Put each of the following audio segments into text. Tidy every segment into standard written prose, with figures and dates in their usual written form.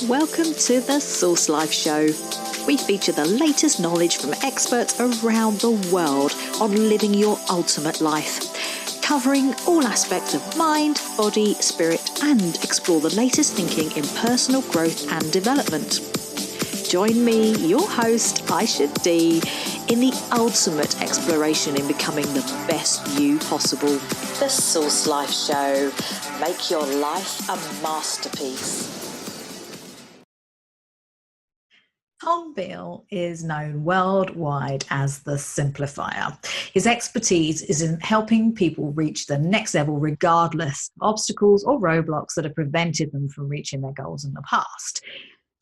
Welcome to the SourceLife Show. We feature the latest knowledge from experts around the world on living your ultimate life, covering all aspects of mind, body, spirit, and explore the latest thinking in personal growth and development. Join me, your host, Ayse D, in the ultimate exploration in becoming the best you possible. The SourceLife Show. Make your life a masterpiece. Tom Beal is known worldwide as the Simplifier. His expertise is in helping people reach the next level regardless of obstacles or roadblocks that have prevented them from reaching their goals in the past.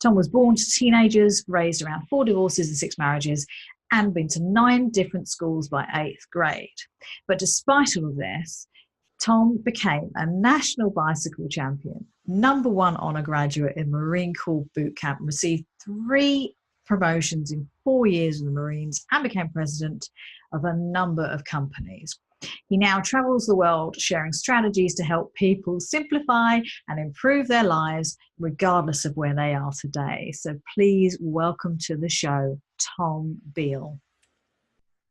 Tom was born to teenagers, raised around 4 divorces and 6 marriages, and been to 9 different schools by 8th grade. But despite all of this, Tom became a national bicycle champion, #1 honor graduate in Marine Corps boot camp, received 3 promotions in 4 years in the Marines, and became president of a number of companies. He now travels the world sharing strategies to help people simplify and improve their lives regardless of where they are today. So please welcome to the show, Tom Beal.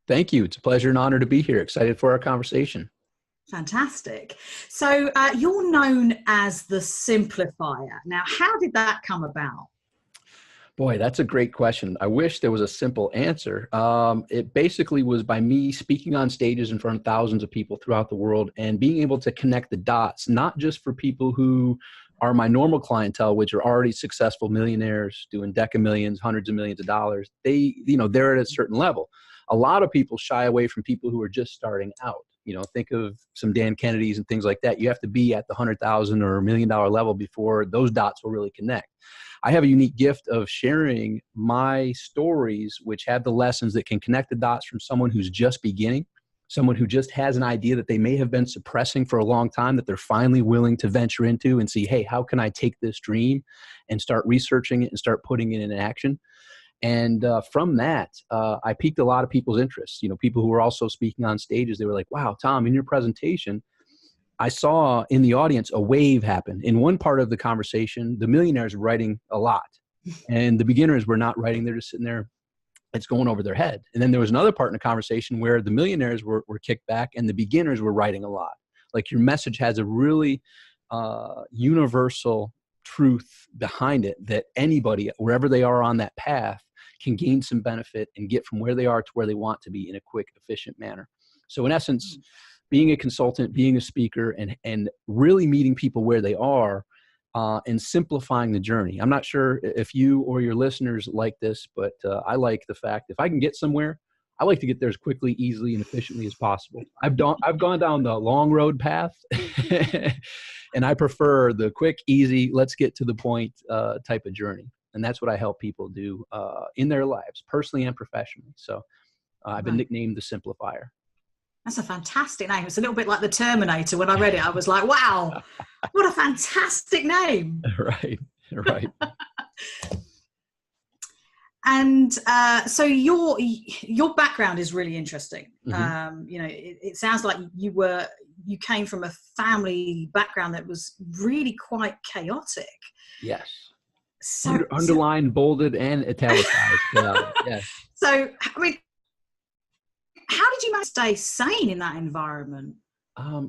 Thank you. It's a pleasure and honor to be here. Excited for our conversation. Fantastic. So you're known as the Simplifier. Now, how did that come about? Boy, that's a great question. I wish there was a simple answer. It basically was by me speaking on stages in front of thousands of people throughout the world and being able to connect the dots, not just for people who are my normal clientele, which are already successful millionaires doing deca millions, hundreds of millions of dollars. They're at a certain level. A lot of people shy away from people who are just starting out. Think of some Dan Kennedys and things like that. You have to be at the 100,000 or $1 million level before those dots will really connect. I have a unique gift of sharing my stories, which have the lessons that can connect the dots from someone who's just beginning, someone who just has an idea that they may have been suppressing for a long time, that they're finally willing to venture into and see, hey, how can I take this dream and start researching it and start putting it in action? And from that, I piqued a lot of people's interest. People who were also speaking on stages, they were like, wow, Tom, in your presentation, I saw in the audience a wave happen. In one part of the conversation, the millionaires were writing a lot. And the beginners were not writing. They're just sitting there. It's going over their head. And then there was another part in the conversation where the millionaires were kicked back and the beginners were writing a lot. Like, your message has a really universal truth behind it that anybody, wherever they are on that path, can gain some benefit and get from where they are to where they want to be in a quick, efficient manner. So in essence, being a consultant, being a speaker, and really meeting people where they are and simplifying the journey. I'm not sure if you or your listeners like this, but I like the fact if I can get somewhere, I like to get there as quickly, easily, and efficiently as possible. I've gone down the long road path, and I prefer the quick, easy, let's get to the point type of journey. And that's what I help people do in their lives, personally and professionally. So I've been nicknamed the Simplifier. That's a fantastic name. It's a little bit like the Terminator. When I read it, I was like, wow, what a fantastic name. Right. And so your background is really interesting. Mm-hmm. It sounds like you came from a family background that was really quite chaotic. Yes. Underlined, bolded, and italicized. Yes. So, I mean, how did you manage to stay sane in that environment?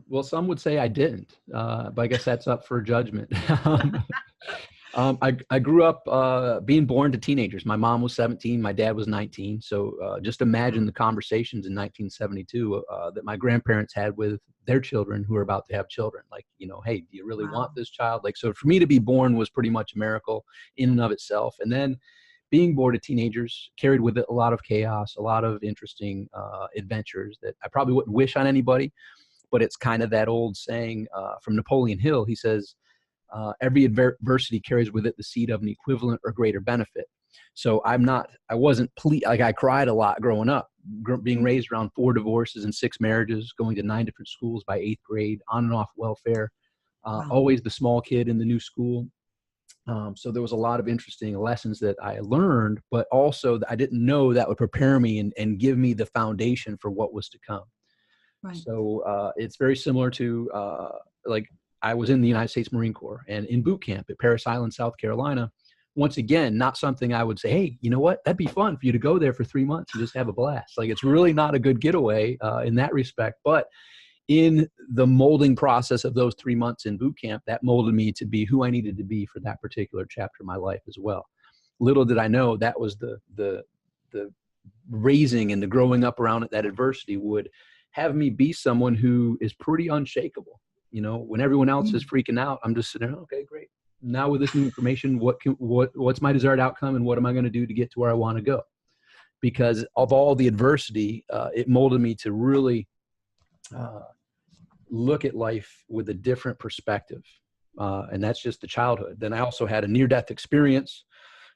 Well, some would say I didn't, but I guess that's up for judgment. I grew up being born to teenagers. My mom was 17, my dad was 19. So just imagine the conversations in 1972 that my grandparents had with their children who are about to have children. Like, hey, do you really want this child? Like, so for me to be born was pretty much a miracle in and of itself. And then being born to teenagers carried with it a lot of chaos, a lot of interesting adventures that I probably wouldn't wish on anybody. But it's kind of that old saying from Napoleon Hill. He says, every adversity carries with it the seed of an equivalent or greater benefit. So I cried a lot growing up, being raised around 4 divorces and 6 marriages, going to 9 different schools by 8th grade, on and off welfare, always the small kid in the new school. So there was a lot of interesting lessons that I learned, but also I didn't know that would prepare me and give me the foundation for what was to come. Right. So it's very similar to like I was in the United States Marine Corps, and in boot camp at Parris Island, South Carolina, once again, not something I would say, hey, you know what? That'd be fun for you to go there for 3 months and just have a blast. Like, it's really not a good getaway in that respect. But in the molding process of those 3 months in boot camp, that molded me to be who I needed to be for that particular chapter of my life as well. Little did I know that was the raising and the growing up around that adversity would have me be someone who is pretty unshakable. You know, when everyone else is freaking out, I'm just sitting there, okay, great. Now with this new information, what's my desired outcome, and what am I going to do to get to where I want to go? Because of all the adversity, it molded me to really look at life with a different perspective. And that's just the childhood. Then I also had a near-death experience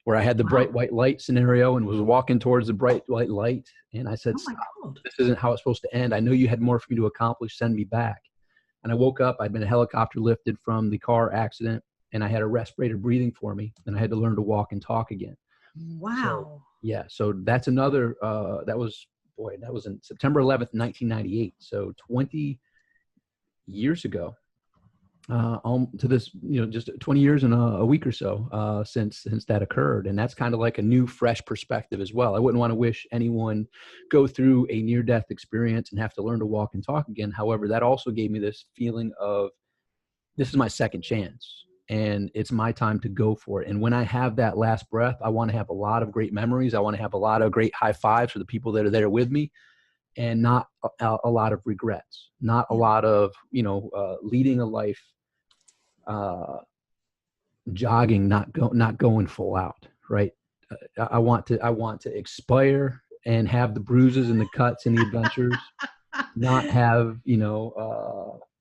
where I had the bright white light scenario and was walking towards the bright white light. And I said, stop, this isn't how it's supposed to end. I know you had more for me to accomplish. Send me back. And I woke up. I'd been helicopter lifted from the car accident, and I had a respirator breathing for me. And I had to learn to walk and talk again. Wow. So that's another, that was in September 11th, 1998. So 20 years ago, to this, just 20 years and a week or so since that occurred. And that's kind of like a new, fresh perspective as well. I wouldn't want to wish anyone go through a near-death experience and have to learn to walk and talk again. However, that also gave me this feeling of, this is my second chance and it's my time to go for it. And when I have that last breath, I want to have a lot of great memories. I want to have a lot of great high fives for the people that are there with me, and not a lot of regrets, not a lot of, leading a life jogging, not going full out, right? I want to expire and have the bruises and the cuts and the adventures, not have,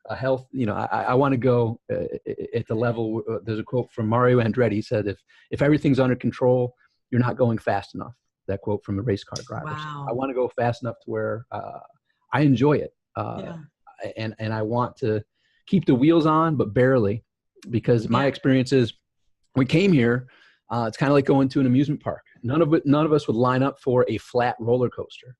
a health, I want to go at the level. There's a quote from Mario Andretti. He said, if everything's under control, you're not going fast enough. That quote from the race car driver. Wow. So I want to go fast enough to where I enjoy it. And I want to keep the wheels on, but barely, because my experience is, we came here, it's kind of like going to an amusement park. None of us would line up for a flat roller coaster.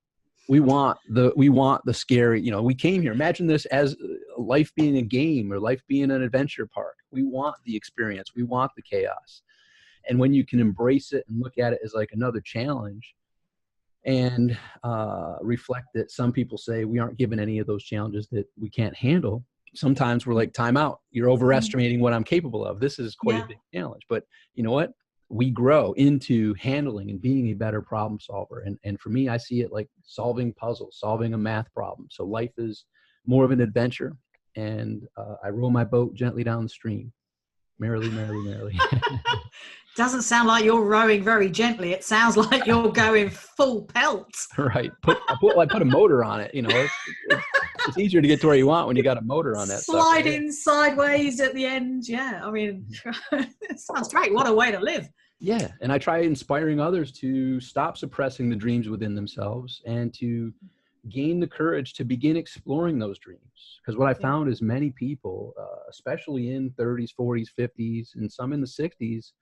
We want the scary, we came here. Imagine this as life being a game or life being an adventure park. We want the experience. We want the chaos. And when you can embrace it and look at it as like another challenge, and reflect that some people say we aren't given any of those challenges that we can't handle. Sometimes we're like, time out. You're overestimating what I'm capable of. This is quite a big challenge. But you know what? We grow into handling and being a better problem solver. And for me, I see it like solving puzzles, solving a math problem. So life is more of an adventure. And I row my boat gently down the stream. Merrily, merrily, merrily. Doesn't sound like you're rowing very gently. It sounds like you're going full pelt. Right. I put a motor on it. It's easier to get to where you want when you got a motor on that. Sliding sideways at the end. Yeah. I mean, it sounds great. What a way to live. Yeah. And I try inspiring others to stop suppressing the dreams within themselves and to gain the courage to begin exploring those dreams. Because what I found is many people, especially in 30s, 40s, 50s, and some in the 60s,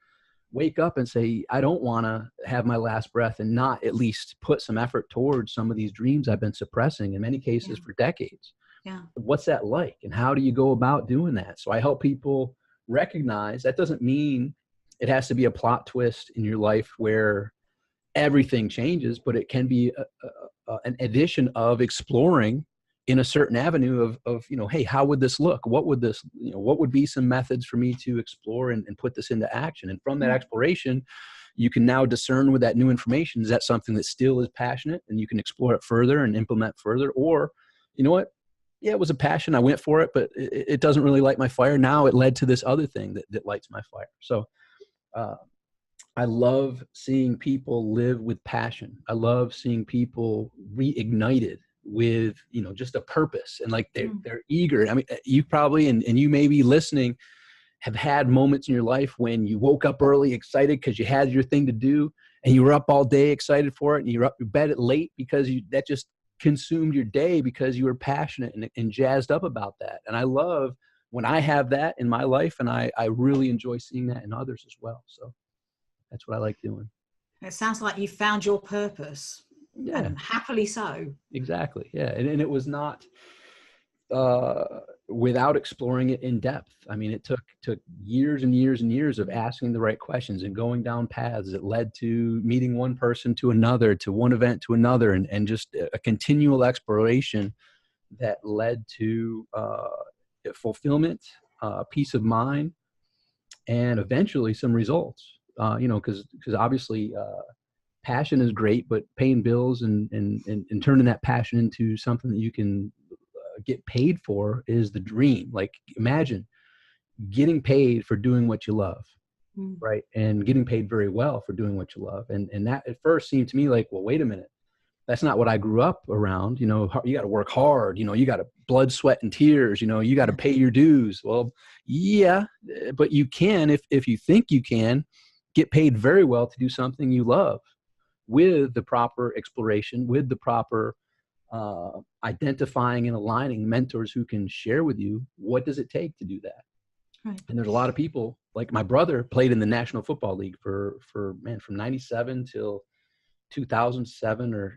wake up and say, I don't want to have my last breath and not at least put some effort towards some of these dreams I've been suppressing in many cases for decades. Yeah. What's that like? And how do you go about doing that? So I help people recognize that doesn't mean it has to be a plot twist in your life where everything changes, but it can be an addition of exploring in a certain avenue of, hey, how would this look? What would this, what would be some methods for me to explore and put this into action? And from that exploration, you can now discern with that new information, is that something that still is passionate and you can explore it further and implement further? Or, you know what? Yeah, it was a passion. I went for it, but it doesn't really light my fire. Now it led to this other thing that lights my fire. So, I love seeing people live with passion. I love seeing people reignited with, just a purpose and like they're eager. I mean, you probably, and you may be listening, have had moments in your life when you woke up early, excited because you had your thing to do, and you were up all day excited for it, and you're up to bed at late because that just consumed your day because you were passionate and jazzed up about that. And I love when I have that in my life, and I really enjoy seeing that in others as well. So that's what I like doing. It sounds like you found your purpose. Yeah. And happily so. Exactly. Yeah. And it was not, without exploring it in depth. I mean, it took years and years and years of asking the right questions and going down paths that led to meeting one person to another, to one event to another, and just a continual exploration that led to fulfillment, peace of mind, and eventually some results. Because obviously passion is great, but paying bills and turning that passion into something that you can get paid for is the dream. Like, imagine getting paid for doing what you love, right? And getting paid very well for doing what you love. And that at first seemed to me like, well, wait a minute, that's not what I grew up around. You got to work hard, you got to blood, sweat, and tears, you got to pay your dues. Well, yeah, but you can, if you think you can, get paid very well to do something you love with the proper exploration, with the proper identifying and aligning mentors who can share with you what does it take to do that. Right. And there's a lot of people, like my brother played in the National Football League for from 97 till 2007, or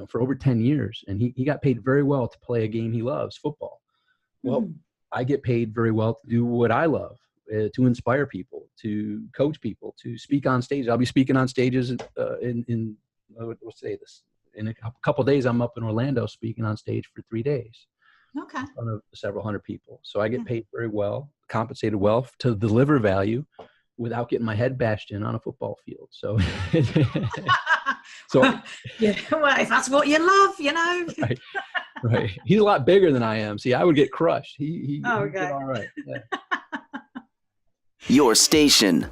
for over 10 years, and he got paid very well to play a game he loves, football. Well, I get paid very well to do what I love, to inspire people, to coach people, to speak on stage. I'll be speaking on stages we'll say this. In a couple of days, I'm up in Orlando speaking on stage for 3 days. Okay. In front of several hundred people. So I get paid very well, compensated well to deliver value without getting my head bashed in on a football field. So, yeah, well, if that's what you love, Right. He's a lot bigger than I am. See, I would get crushed. He did all right. Yeah. Your station.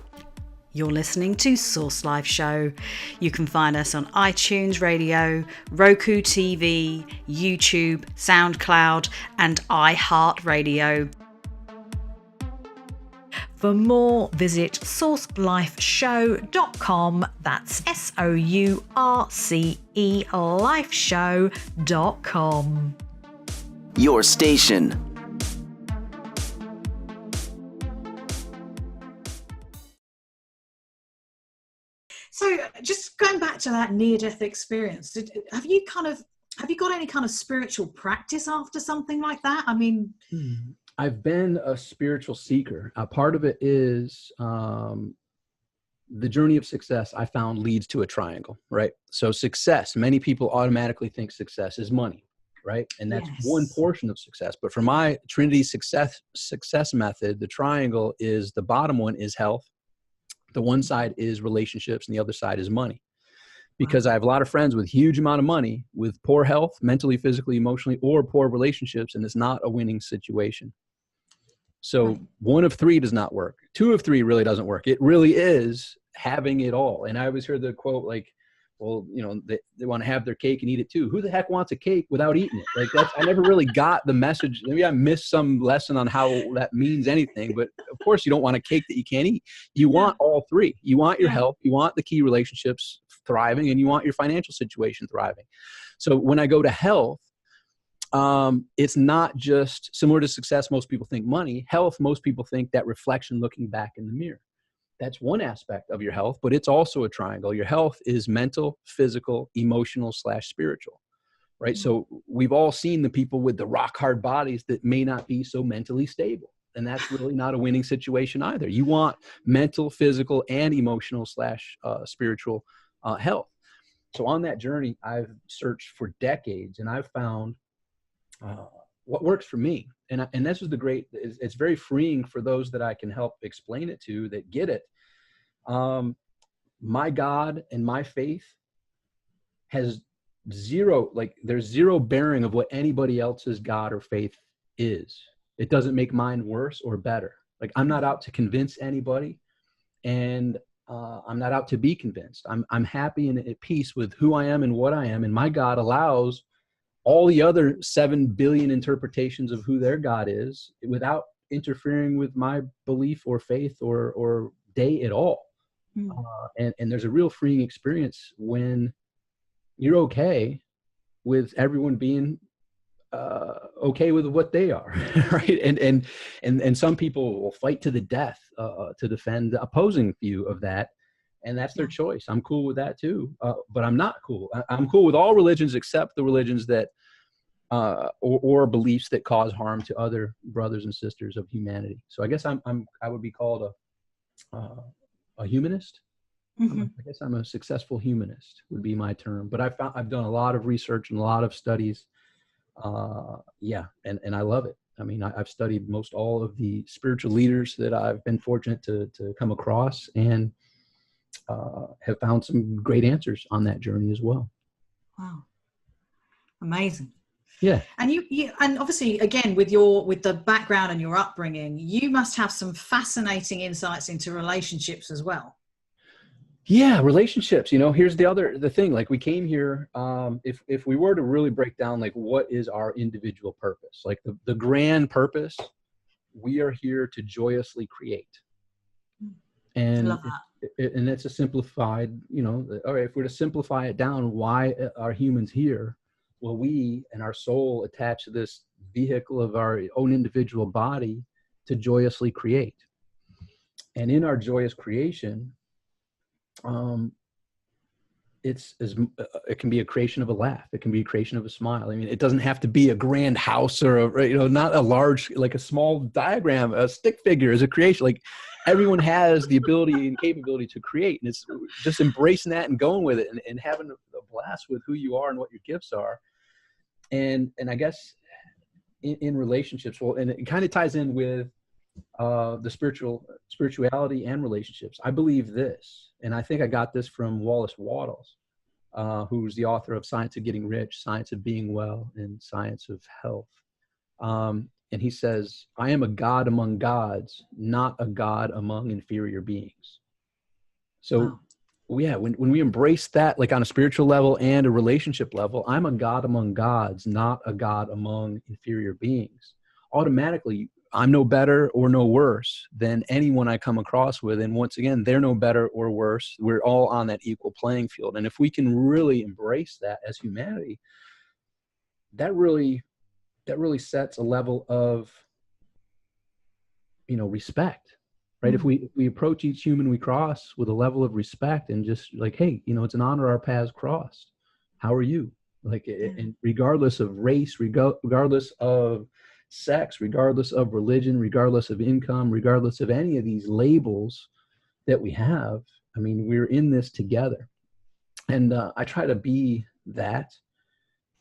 You're listening to SourceLife Show. You can find us on iTunes Radio, Roku TV, YouTube, SoundCloud, and iHeartRadio. For more, visit sourcelifeshow.com. That's SOURCE lifeshow.com. Your station. So just going back to that near-death experience, have you got any kind of spiritual practice after something like that? I mean, I've been a spiritual seeker. Part of it is the journey of success I found leads to a triangle, right? So success, many people automatically think success is money, right? And that's one portion of success. But for my Trinity success method, the triangle is, the bottom one is health. The one side is relationships and the other side is money. Because I have a lot of friends with huge amount of money, with poor health, mentally, physically, emotionally, or poor relationships, and it's not a winning situation. So one of three does not work. Two of three really doesn't work. It really is having it all. And I always hear the quote like, well, they want to have their cake and eat it too. Who the heck wants a cake without eating it? Like I never really got the message. Maybe I missed some lesson on how that means anything, but of course you don't want a cake that you can't eat. You want all three. You want your health, you want the key relationships thriving, and you want your financial situation thriving. So when I go to health, it's not just similar to success. Most people think money. Health, most people think that reflection looking back in the mirror. That's one aspect of your health, but it's also a triangle. Your health is mental, physical, emotional / spiritual, right? Mm-hmm. So we've all seen the people with the rock hard bodies that may not be so mentally stable. And that's really not a winning situation either. You want mental, physical, and emotional / spiritual health. So on that journey, I've searched for decades, and I've found what works for me. And this is it's very freeing for those that I can help explain it to, that get it. My God and my faith has there's zero bearing of what anybody else's God or faith is. It doesn't make mine worse or better. Like, I'm not out to convince anybody, and I'm not out to be convinced. I'm happy and at peace with who I am and what I am. And my God allows all the other 7 billion interpretations of who their God is without interfering with my belief or faith or day at all. And there's a real freeing experience when you're okay with everyone being okay with what they are, right? And some people will fight to the death to defend the opposing view of that. And that's their choice. I'm cool with that too. But I'm not cool. I'm cool with all religions except the religions that or beliefs that cause harm to other brothers and sisters of humanity. So I guess I would be called a humanist. Mm-hmm. I guess I'm a successful humanist would be my term. But I've done a lot of research and a lot of studies. And I love it. I mean, I've studied most all of the spiritual leaders that I've been fortunate to come across, and have found some great answers on that journey as well. Wow. Amazing. Yeah. And you and obviously, again, with the background and your upbringing, you must have some fascinating insights into relationships as well. Yeah, relationships. Here's the thing. Like, we came here. If we were to really break down, like, what is our individual purpose? Like the grand purpose, we are here to joyously create. And I love that. And it's a simplified. All right. If we're to simplify it down, why are humans here? Well, we and our soul attach to this vehicle of our own individual body to joyously create. And in our joyous creation, it can be a creation of a laugh. It can be a creation of a smile. I mean, it doesn't have to be a grand house or not a large, like a small diagram. A stick figure is a creation. Like, everyone has the ability and capability to create, and it's just embracing that and going with it, and having a blast with who you are and what your gifts are. And I guess in relationships, well, and it kind of ties in with the spirituality and relationships. I believe this, and I think I got this from Wallace Wattles, who's the author of Science of Getting Rich, Science of Being Well, and Science of Health. And he says, I am a God among gods, not a God among inferior beings. So, wow. Yeah, when we embrace that, like on a spiritual level and a relationship level, I'm a God among gods, not a God among inferior beings. Automatically, I'm no better or no worse than anyone I come across with. And once again, they're no better or worse. We're all on that equal playing field. And if we can really embrace that as humanity, that really sets a level of, respect. Right. Mm. If we approach each human we cross with a level of respect and just like, hey, it's an honor our paths crossed. How are you? Like, and regardless of race, regardless of sex, regardless of religion, regardless of income, regardless of any of these labels that we have, I mean, we're in this together. And I try to be that.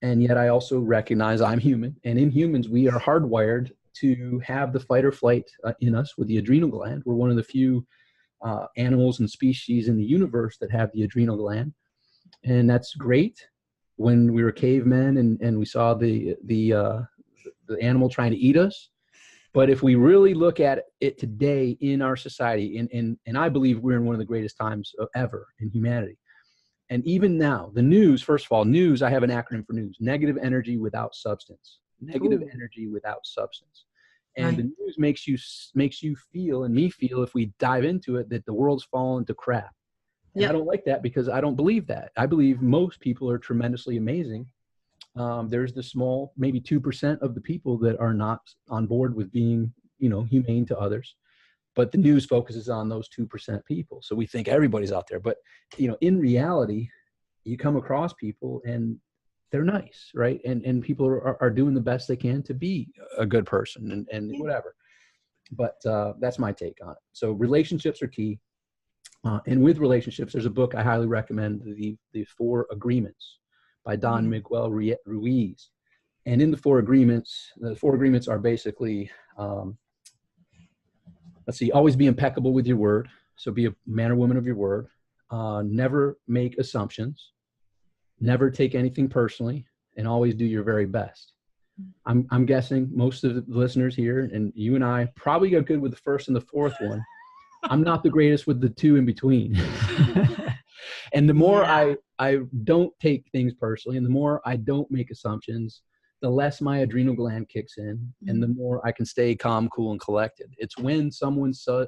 And yet I also recognize I'm human. And in humans, we are hardwired to have the fight or flight in us with the adrenal gland. We're one of the few animals and species in the universe that have the adrenal gland. And that's great. When we were cavemen and we saw the animal trying to eat us. But if we really look at it today in our society, and I believe we're in one of the greatest times ever in humanity. And even now, the news, first of all, news, I have an acronym for news: negative energy without substance. Negative energy without substance. And the news makes you feel, and me feel, if we dive into it, that the world's fallen to crap. And I don't like that, because I don't believe that. I believe most people are tremendously amazing. There's the small, maybe 2% of the people that are not on board with being, humane to others. But the news focuses on those 2% people. So we think everybody's out there. But, in reality, you come across people and they're nice, right? And people are doing the best they can to be a good person and whatever. But that's my take on it. So relationships are key. And with relationships, there's a book I highly recommend, the 4 Agreements by Don Miguel Ruiz. And in the 4 Agreements are basically, always be impeccable with your word. So be a man or woman of your word. Never make assumptions. Never take anything personally, and always do your very best. I'm guessing most of the listeners here, and you and I, probably got good with the first and the fourth one. I'm not the greatest with the 2 in between. And the more I don't take things personally, and the more I don't make assumptions, the less my adrenal gland kicks in, and the more I can stay calm, cool, and collected. It's when someone says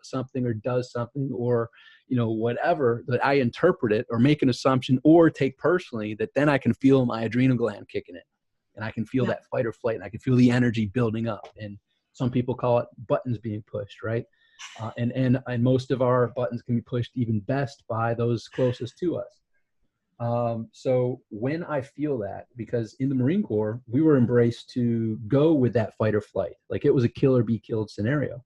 something or does something or, whatever, that I interpret it or make an assumption or take personally, that then I can feel my adrenal gland kicking in, and I can feel that fight or flight, and I can feel the energy building up. And some people call it buttons being pushed, right? And most of our buttons can be pushed even best by those closest to us. So when I feel that, because in the Marine Corps, we were embraced to go with that fight or flight. Like it was a kill or be killed scenario,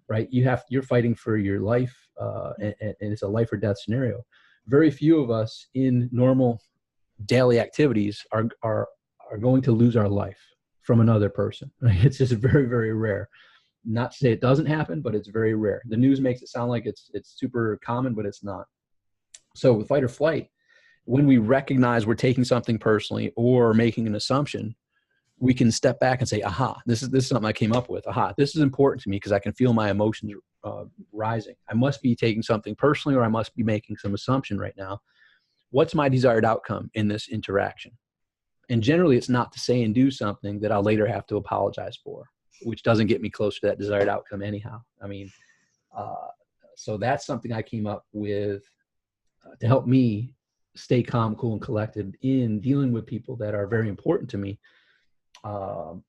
right? You're fighting for your life, and it's a life or death scenario. Very few of us in normal daily activities are going to lose our life from another person. Right? It's just very, very rare. Not to say it doesn't happen, but it's very rare. The news makes it sound like it's super common, but it's not. So with fight or flight, when we recognize we're taking something personally or making an assumption, we can step back and say, aha, this is something I came up with. Aha, this is important to me because I can feel my emotions rising. I must be taking something personally, or I must be making some assumption right now. What's my desired outcome in this interaction? And generally, it's not to say and do something that I'll later have to apologize for, which doesn't get me closer to that desired outcome anyhow. I mean, so that's something I came up with to help me stay calm, cool, and collected in dealing with people that are very important to me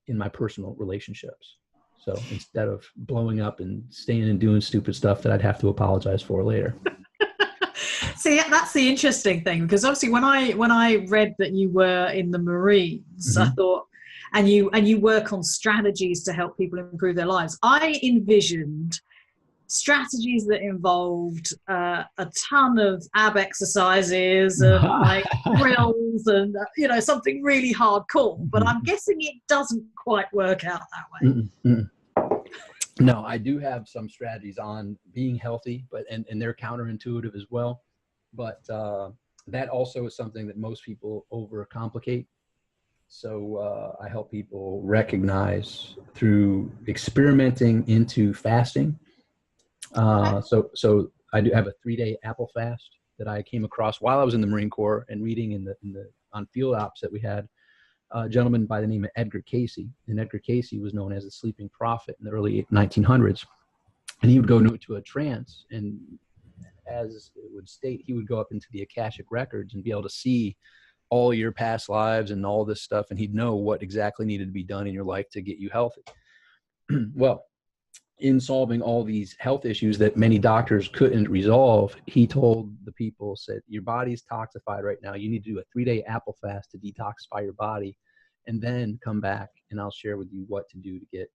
in my personal relationships. So instead of blowing up and staying and doing stupid stuff that I'd have to apologize for later. See, that's the interesting thing, because obviously when I read that you were in the Marines, I thought, and you work on strategies to help people improve their lives. I envisioned strategies that involved a ton of ab exercises and like drills and something really hardcore. But I'm guessing it doesn't quite work out that way. No, I do have some strategies on being healthy, but and they're counterintuitive as well. But that also is something that most people overcomplicate. So I help people recognize through experimenting into fasting. So I do have a 3-day apple fast that I came across while I was in the Marine Corps and reading on field ops that we had a gentleman by the name of Edgar Cayce. And Edgar Cayce was known as the sleeping prophet in the early 1900s. And he would go into a trance, and as it would state, he would go up into the Akashic records and be able to see all your past lives and all this stuff. And he'd know what exactly needed to be done in your life to get you healthy. Well, in solving all these health issues that many doctors couldn't resolve, he told the people, said, your body's toxified right now. You need to do a 3-day apple fast to detoxify your body, and then come back and I'll share with you what to do to get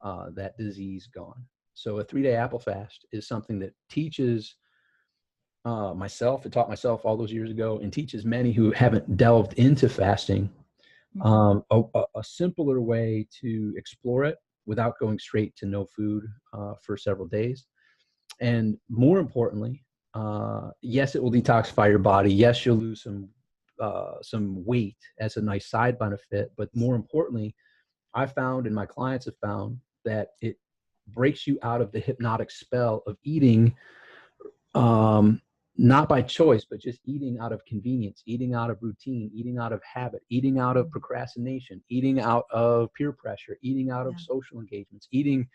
that disease gone. So a 3-day apple fast is something that teaches myself, it taught myself all those years ago, and teaches many who haven't delved into fasting a simpler way to explore it without going straight to no food for several days. And more importantly, yes, it will detoxify your body. Yes, you'll lose some weight as a nice side benefit. But more importantly, I found, and my clients have found, that it breaks you out of the hypnotic spell of eating, not by choice, but just eating out of convenience, eating out of routine, eating out of habit, eating out of procrastination, eating out of peer pressure, eating out of social engagements, eating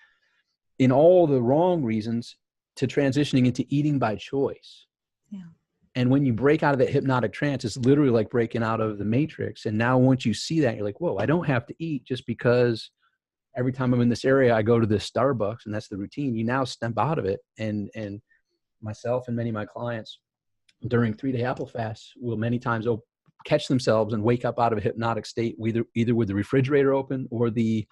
in all the wrong reasons, to transitioning into eating by choice. Yeah. And when you break out of that hypnotic trance, it's literally like breaking out of the matrix. And now once you see that, you're like, whoa, I don't have to eat just because every time I'm in this area, I go to this Starbucks and that's the routine. You now step out of it. And myself and many of my clients during 3-day apple fasts will many times catch themselves and wake up out of a hypnotic state, either with the refrigerator open or the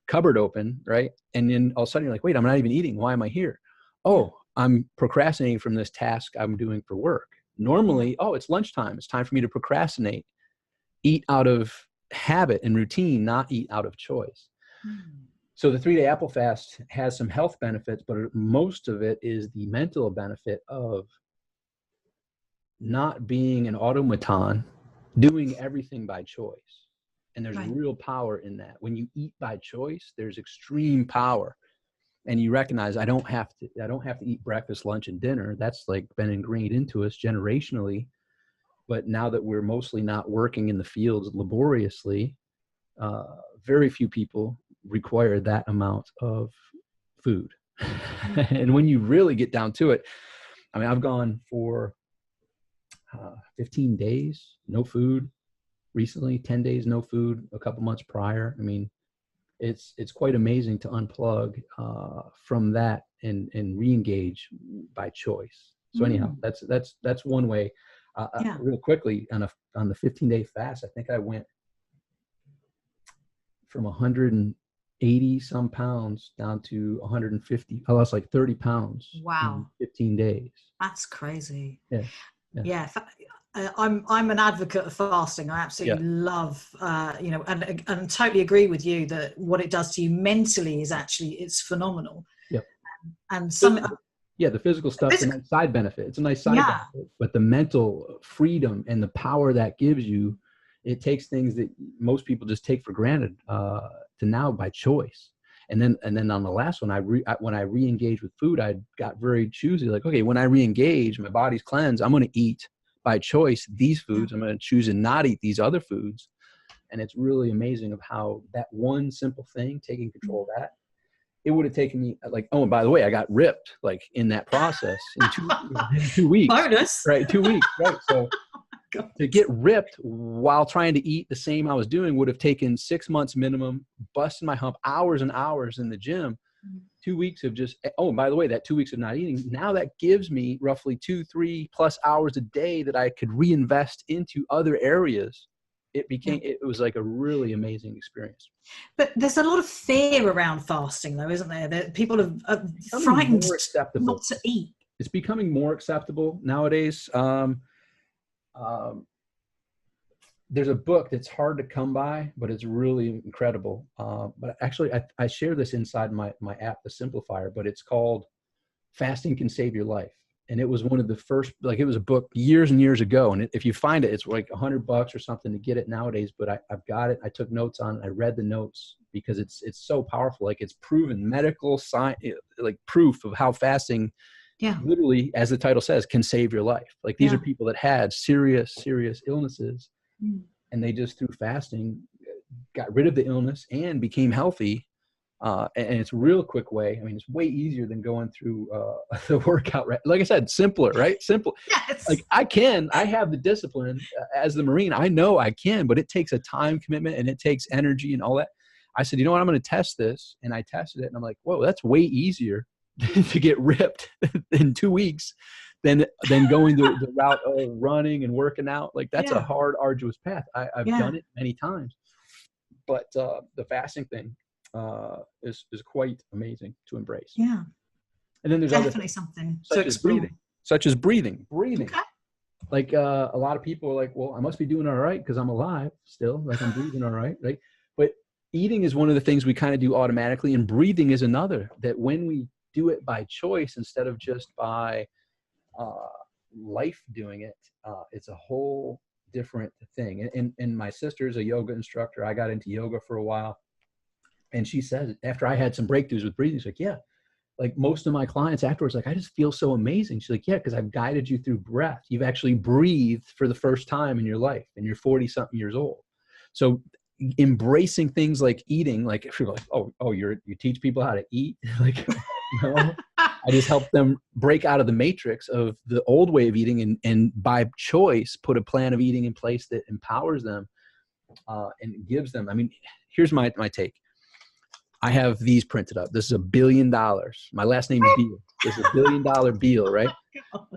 cupboard open, right? And then all of a sudden you're like, wait, I'm not even eating. Why am I here? Oh, I'm procrastinating from this task I'm doing for work. Normally, it's lunchtime. It's time for me to procrastinate. Eat out of habit and routine, not eat out of choice. So the 3-day apple fast has some health benefits, but most of it is the mental benefit of not being an automaton, doing everything by choice. And there's real power in that. When you eat by choice, there's extreme power. And you recognize I don't have to eat breakfast, lunch, and dinner. That's like been ingrained into us generationally. But now that we're mostly not working in the fields laboriously, very few people require that amount of food. And when you really get down to it, I mean, I've gone for 15 days, no food recently, 10 days, no food a couple months prior. I mean, it's quite amazing to unplug from that and re-engage by choice. So anyhow, that's one way Real quickly on the 15-day fast, I think I went from 180 some pounds down to 150. I lost like 30 pounds. Wow. In 15 days. That's crazy. Yeah. Yeah. I'm an advocate of fasting. I absolutely love, and totally agree with you that what it does to you mentally is it's phenomenal. Yeah. And the physical stuff is a nice side benefit. It's a nice side benefit, but the mental freedom and the power that gives you, it takes things that most people just take for granted to now by choice. And then on the last one, when I re-engaged with food, I got very choosy. Like, okay, when I re-engage, my body's cleansed, I'm going to eat by choice these foods. I'm going to choose and not eat these other foods. And it's really amazing of how that one simple thing, taking control of that, it would have taken me like, oh, and by the way, I got ripped like in that process in 2 weeks. Bonus. Right, 2 weeks. Right. So to get ripped while trying to eat the same I was doing would have taken 6 months minimum, busting my hump, hours and hours in the gym. 2 weeks of just, oh, and by the way, that 2 weeks of not eating, now that gives me roughly 2-3 plus hours a day that I could reinvest into other areas. It was like a really amazing experience. But there's a lot of fear around fasting though, isn't there? That people are frightened not to eat. It's becoming more acceptable nowadays. There's a book that's hard to come by, but it's really incredible. But actually, I share this inside my app, the Simplifier, but it's called Fasting Can Save Your Life. And it was one of the first, like it was a book years and years ago. And if you find it, it's like $100 or something to get it nowadays, but I've got it. I took notes on it. I read the notes because it's so powerful. Like it's proven medical science, like proof of how fasting literally, as the title says, can save your life. Like these are people that had serious illnesses. And they just through fasting got rid of the illness and became healthy. And it's a real quick way. I mean, it's way easier than going through the workout. Right? Like I said, simpler, right? Simple. Yes. Like I have the discipline as the Marine. I know I can, but it takes a time commitment and it takes energy and all that. I said, you know what? I'm going to test this. And I tested it and I'm like, whoa, that's way easier to get ripped in 2 weeks than going the route of running and working out. Like that's a hard, arduous path. I've done it many times, but the fasting thing is quite amazing to embrace. Yeah. And then there's definitely something such as breathing. Okay. Like a lot of people are like, well, I must be doing all right because I'm alive still. Like I'm breathing all right. Right. But eating is one of the things we kind of do automatically, and breathing is another. That when we do it by choice instead of just by life doing it, it's a whole different thing. And my sister's a yoga instructor. I got into yoga for a while, and she said after I had some breakthroughs with breathing, she's like, yeah, like most of my clients afterwards, like I just feel so amazing. She's like, yeah, because I've guided you through breath. You've actually breathed for the first time in your life, and you're 40-something years old. So embracing things like eating, like if you're like, oh, you teach people how to eat, like. I just help them break out of the matrix of the old way of eating and by choice put a plan of eating in place that empowers them and gives them. I mean, here's my take. I have these printed up. This is $1 billion. My last name is Beal. This is $1 billion Beal, right?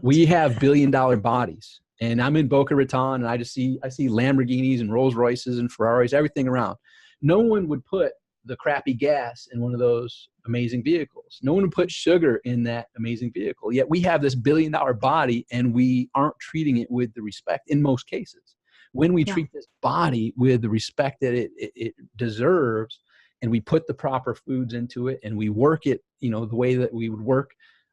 We have $1 billion bodies, and I'm in Boca Raton, and I see Lamborghinis and Rolls Royces and Ferraris, everything around. No one would put the crappy gas in one of those amazing vehicles. No one would put sugar in that amazing vehicle. Yet we have this $1 billion body and we aren't treating it with the respect in most cases. When we treat this body with the respect that it deserves, and we put the proper foods into it and we work it, the way that we would work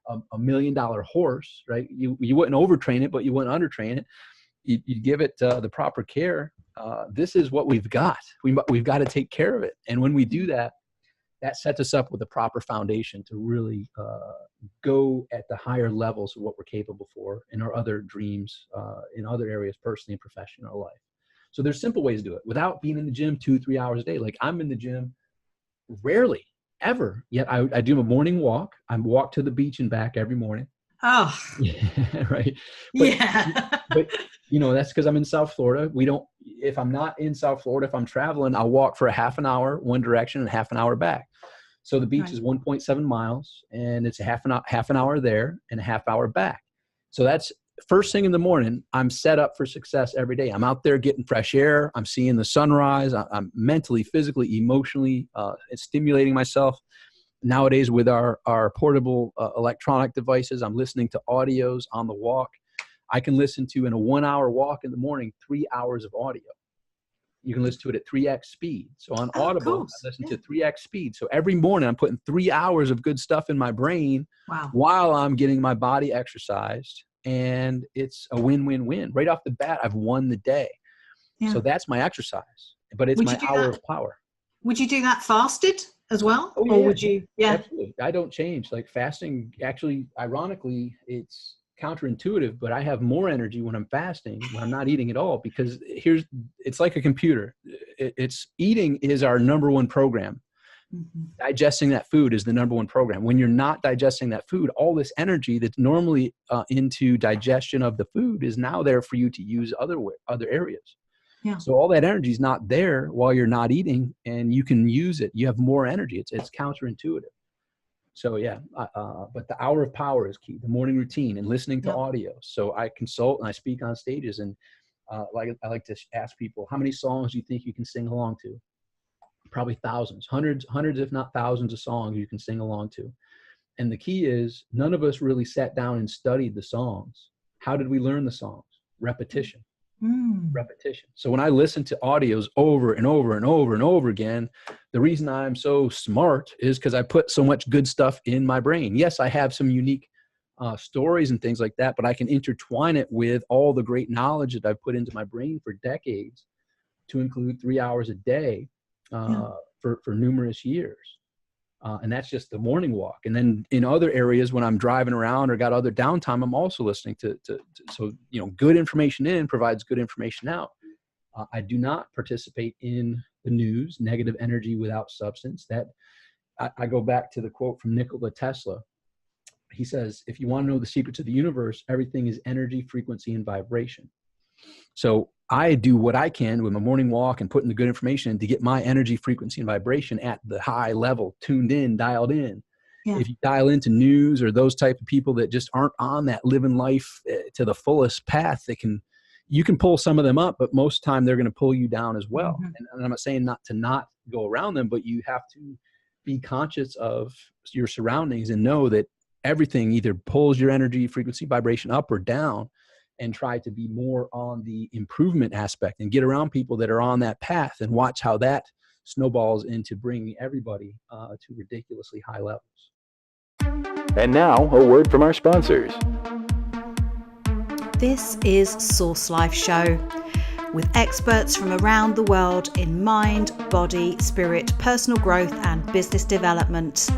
a $1 million horse, right? You wouldn't overtrain it, but you wouldn't undertrain it. You give it the proper care. This is what we've got. We've got to take care of it. And when we do that, that sets us up with a proper foundation to really go at the higher levels of what we're capable for in our other dreams, in other areas, personally and professionally in our life. So there's simple ways to do it without being in the gym 2-3 hours a day. Like I'm in the gym rarely, ever. Yet I do a morning walk. I walk to the beach and back every morning. Oh, yeah, right. But that's because I'm in South Florida. If I'm not in South Florida, if I'm traveling, I'll walk for a half an hour one direction and half an hour back. So the beach is 1.7 miles, and it's a half an hour there and a half hour back. So that's first thing in the morning, I'm set up for success every day. I'm out there getting fresh air. I'm seeing the sunrise. I'm mentally, physically, emotionally stimulating myself. Nowadays with our portable electronic devices, I'm listening to audios on the walk. I can listen to, in a 1 hour walk in the morning, 3 hours of audio. You can listen to it at 3x speed. So on Audible, I listen to 3x speed. So every morning I'm putting 3 hours of good stuff in my brain while I'm getting my body exercised. And it's a win-win-win. Right off the bat, I've won the day. Yeah. So that's my exercise, but it's my hour of power. Would you do that fasted as well? Oh, yeah, or would you? Yeah, absolutely. I don't change. Like fasting, actually, ironically, it's counterintuitive, but I have more energy when I'm fasting, when I'm not eating at all, because it's like a computer. Eating is our number one program. Mm-hmm. Digesting that food is the number one program. When you're not digesting that food, all this energy that's normally into digestion of the food is now there for you to use other areas. Yeah. So all that energy is not there while you're not eating, and you can use it. You have more energy. It's counterintuitive. So yeah, but the hour of power is key. The morning routine and listening to audio. So I consult and I speak on stages, and I like to ask people, how many songs do you think you can sing along to? Probably thousands, hundreds, if not thousands of songs you can sing along to. And the key is, none of us really sat down and studied the songs. How did we learn the songs? Repetition. Repetition. So when I listen to audios over and over and over and over again, the reason I'm so smart is because I put so much good stuff in my brain. Yes, I have some unique stories and things like that, but I can intertwine it with all the great knowledge that I've put into my brain for decades, to include 3 hours a day for numerous years. And that's just the morning walk. And then in other areas, when I'm driving around or got other downtime, I'm also listening to so, good information in provides good information out. I do not participate in the news, negative energy without substance. That I go back to the quote from Nikola Tesla. He says, if you want to know the secrets of the universe, everything is energy, frequency, and vibration. So I do what I can with my morning walk and putting the good information in to get my energy, frequency, and vibration at the high level, tuned in, dialed in. Yeah. If you dial into news or those type of people that just aren't on that living life to the fullest path, you can pull some of them up, but most of the time they're going to pull you down as well. Mm-hmm. And I'm not saying not to go around them, but you have to be conscious of your surroundings and know that everything either pulls your energy, frequency, vibration up or down, and try to be more on the improvement aspect and get around people that are on that path and watch how that snowballs into bringing everybody to ridiculously high levels. And now, a word from our sponsors. This is SourceLife Show, with experts from around the world in mind, body, spirit, personal growth, and business development.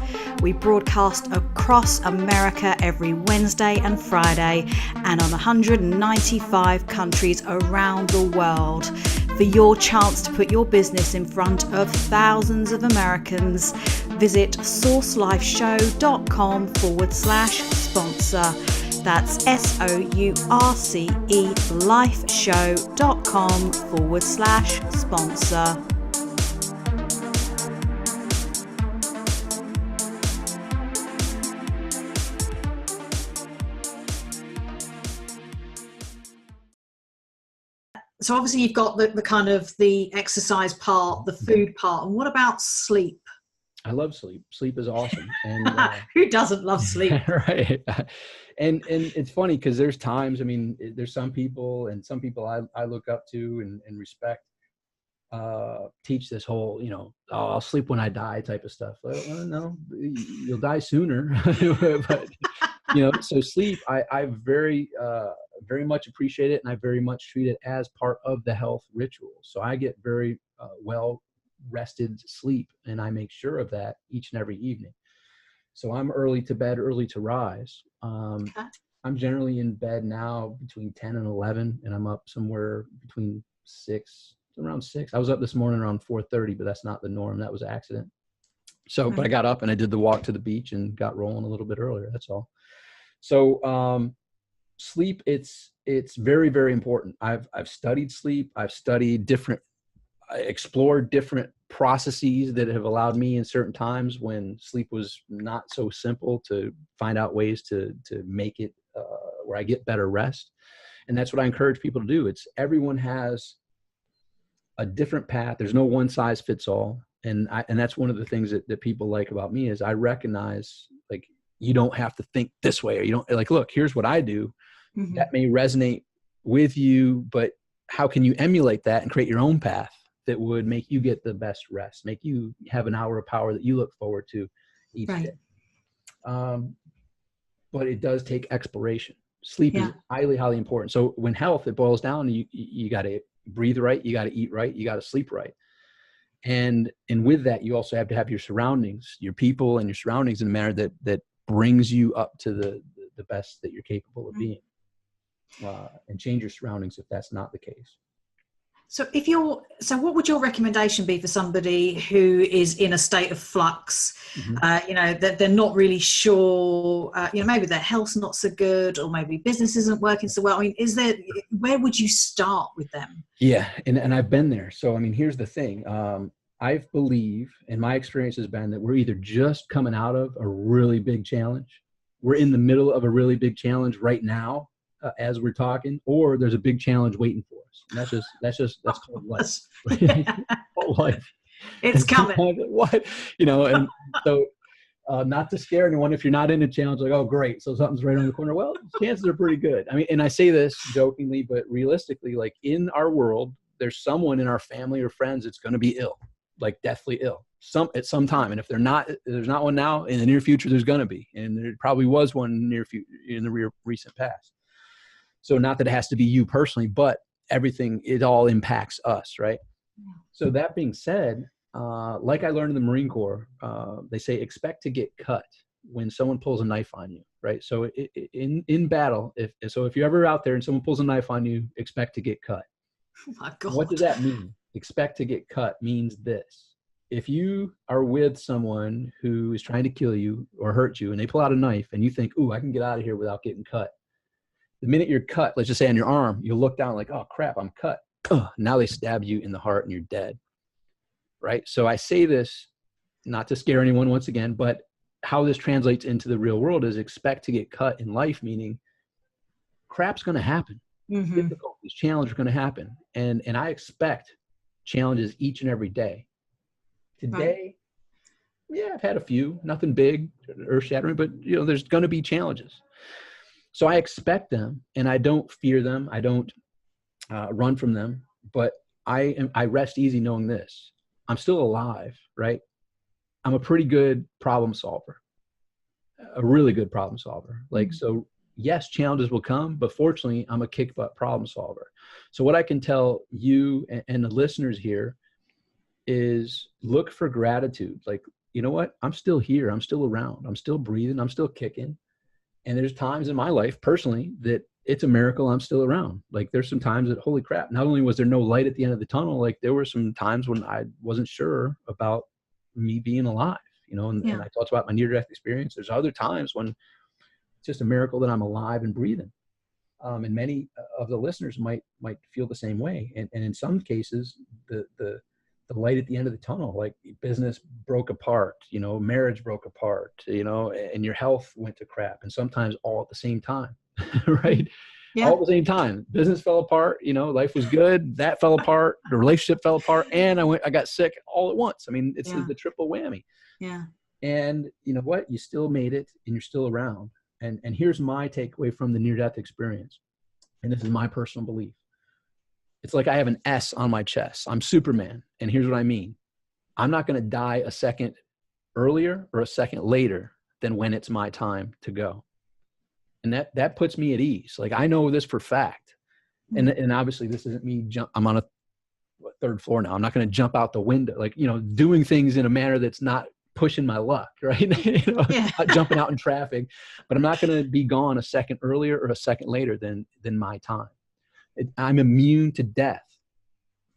We broadcast across America every Wednesday and Friday, and on 195 countries around the world. For your chance to put your business in front of thousands of Americans, visit sourcelifeshow.com/sponsor. That's SOURCE lifeshow.com/sponsor. So obviously you've got the kind of the exercise part, the food part, and what about sleep? I love sleep. Sleep is awesome. And who doesn't love sleep? Right. And it's funny because there's times, I mean, there's some people I look up to and respect, teach this whole, I'll sleep when I die type of stuff. Well, no, you'll die sooner. But, so sleep, I very much appreciate it. And I very much treat it as part of the health ritual. So I get very well rested sleep, and I make sure of that each and every evening. So I'm early to bed, early to rise. Okay. I'm generally in bed now between 10 and 11, and I'm up somewhere between around 6. I was up this morning around 4:30, but that's not the norm. That was an accident. So, But I got up and I did the walk to the beach and got rolling a little bit earlier. That's all. So sleep, it's very, very important. I've studied sleep. I've studied I explored different processes that have allowed me in certain times when sleep was not so simple to find out ways to make it where I get better rest. And that's what I encourage people to do. Everyone has a different path. There's no one size fits all. And that's one of the things that people like about me is I recognize, like, you don't have to think this way, or you don't, like, look, here's what I do. Mm-hmm. That may resonate with you, but how can you emulate that and create your own path that would make you get the best rest, make you have an hour of power that you look forward to each day. But it does take exploration. Sleep is highly, highly important. So when health, it boils down, you got to breathe right, you got to eat right, you got to sleep right. And with that, you also have to have your surroundings, your people and your surroundings in a manner that brings you up to the best that you're capable of being. And change your surroundings if that's not the case. So what would your recommendation be for somebody who is in a state of flux? Mm-hmm. That they're not really sure, maybe their health's not so good, or maybe business isn't working so well. I mean, where would you start with them? Yeah. And I've been there. So, I mean, here's the thing. I believe, and my experience has been that we're either just coming out of a really big challenge. We're in the middle of a really big challenge right now, as we're talking, or there's a big challenge waiting for us. And that's called life. Called life. It's coming. What, and so not to scare anyone, if you're not in a challenge, like, oh, great, so something's right on the corner. Well, chances are pretty good. I mean, and I say this jokingly, but realistically, like, in our world, there's someone in our family or friends that's going to be ill, like deathly ill, at some time. And if there's not one now, in the near future, there's going to be, and there probably was one in the recent past. So not that it has to be you personally, but it all impacts us, right? Yeah. So that being said, like I learned in the Marine Corps, they say expect to get cut when someone pulls a knife on you, right? So in battle, if you're ever out there and someone pulls a knife on you, expect to get cut. Oh my God. What does that mean? Expect to get cut means this. If you are with someone who is trying to kill you or hurt you, and they pull out a knife and you think, ooh, I can get out of here without getting cut. The minute you're cut, let's just say on your arm, you'll look down like, oh crap, I'm cut. Now they stab you in the heart and you're dead, right? So I say this not to scare anyone once again, but how this translates into the real world is expect to get cut in life, meaning crap's going to happen. Mm-hmm. Difficulties, challenges are going to happen. And I expect challenges each and every day. Today, yeah, I've had a few, nothing big, earth-shattering, but there's going to be challenges. So I expect them, and I don't fear them. I don't run from them, but I rest easy knowing this. I'm still alive, right? I'm a pretty good problem solver, a really good problem solver. Like, so yes, challenges will come, but fortunately I'm a kick butt problem solver. So what I can tell you and the listeners here is look for gratitude. Like, you know what? I'm still here. I'm still around. I'm still breathing. I'm still kicking. And there's times in my life personally that it's a miracle I'm still around. Like, there's some times that, holy crap, not only was there no light at the end of the tunnel, like there were some times when I wasn't sure about me being alive, and I talked about my near-death experience. There's other times when it's just a miracle that I'm alive and breathing. And many of the listeners might feel the same way. And in some cases, the light at the end of the tunnel, like business broke apart, marriage broke apart, and your health went to crap. And sometimes all at the same time, right? Yeah. All at the same time. Business fell apart, life was good. That fell apart. The relationship fell apart. And I got sick all at once. I mean, it's the triple whammy. Yeah. And you know what? You still made it and you're still around. And here's my takeaway from the near-death experience. And this is my personal belief. It's like I have an S on my chest. I'm Superman. And here's what I mean. I'm not going to die a second earlier or a second later than when it's my time to go. And that puts me at ease. Like, I know this for fact. And obviously this isn't me. I'm on a third floor now. I'm not going to jump out the window, like, doing things in a manner that's not pushing my luck, right? Not jumping out in traffic, but I'm not going to be gone a second earlier or a second later than my time. I'm immune to death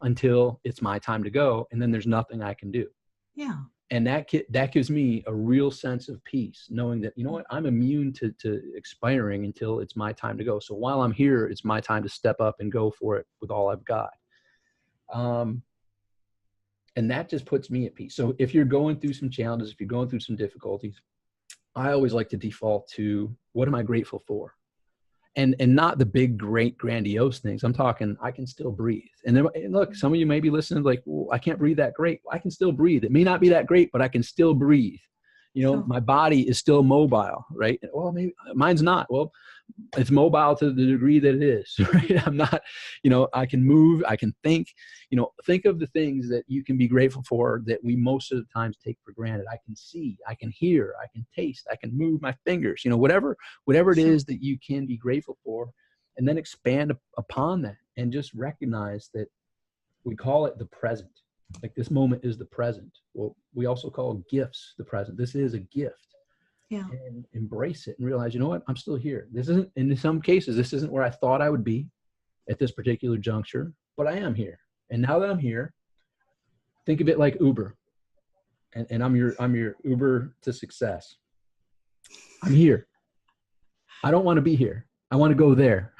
until it's my time to go. And then there's nothing I can do. Yeah. And that gives me a real sense of peace, knowing that, I'm immune to expiring until it's my time to go. So while I'm here, it's my time to step up and go for it with all I've got. And that just puts me at peace. So if you're going through some challenges, if you're going through some difficulties, I always like to default to, what am I grateful for? And not the big, great, grandiose things. I'm talking, I can still breathe. And then, and look, some of you may be listening like, well, I can't breathe that great. I can still breathe. It may not be that great, but I can still breathe. You know, my body is still mobile, right? Well, maybe mine's not. Well, it's mobile to the degree that it is, right? I'm not, you know, I can move, I can think, you know, think of the things that you can be grateful for that we most of the times take for granted. I can see, I can hear, I can taste, I can move my fingers, you know, whatever it is that you can be grateful for, and then expand upon that and just recognize that we call it the present. Like this moment is the present. Well, we also call gifts the present. This is a gift. Yeah. And embrace it and realize, you know what, I'm still here. This isn't, in some cases, this isn't where I thought I would be at this particular juncture, but I am here. And now that I'm here, think of it like Uber. And I'm your Uber to success. I'm here. I don't want to be here. I want to go there.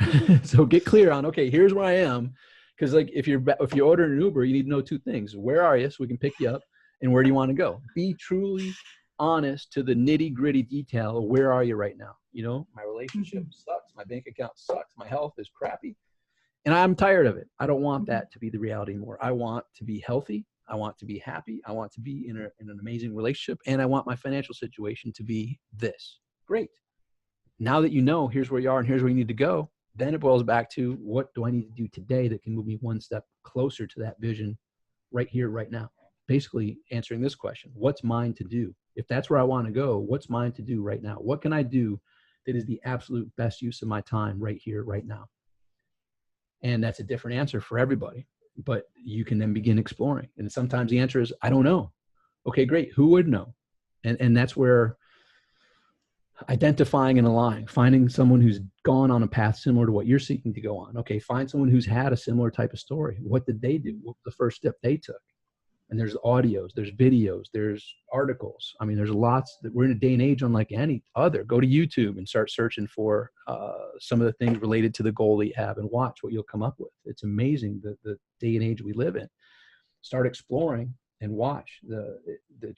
So get clear on, okay, here's where I am. Because like if you're ordering an Uber, you need to know two things. Where are you so we can pick you up? And where do you want to go? Be truly honest to the nitty gritty detail of where are you right now? You know, my relationship sucks. My bank account sucks. My health is crappy. And I'm tired of it. I don't want that to be the reality anymore. I want to be healthy. I want to be happy. I want to be in an amazing relationship. And I want my financial situation to be this. Great. Now that you know, here's where you are and here's where you need to go. Then it boils back to, what do I need to do today that can move me one step closer to that vision right here, right now? Basically answering this question, what's mine to do? If that's where I want to go, what's mine to do right now? What can I do that is the absolute best use of my time right here, right now? And that's a different answer for everybody, but you can then begin exploring. And sometimes the answer is, I don't know. Okay, great. Who would know? And that's where identifying and aligning, finding someone who's gone on a path similar to what you're seeking to go on. Okay, find someone who's had a similar type of story. What did they do? What was the first step they took? And there's audios, there's videos, there's articles. I mean, there's lots that we're in a day and age unlike any other. Go to YouTube and start searching for some of the things related to the goal that you have and watch what you'll come up with. It's amazing the day and age we live in. Start exploring and watch the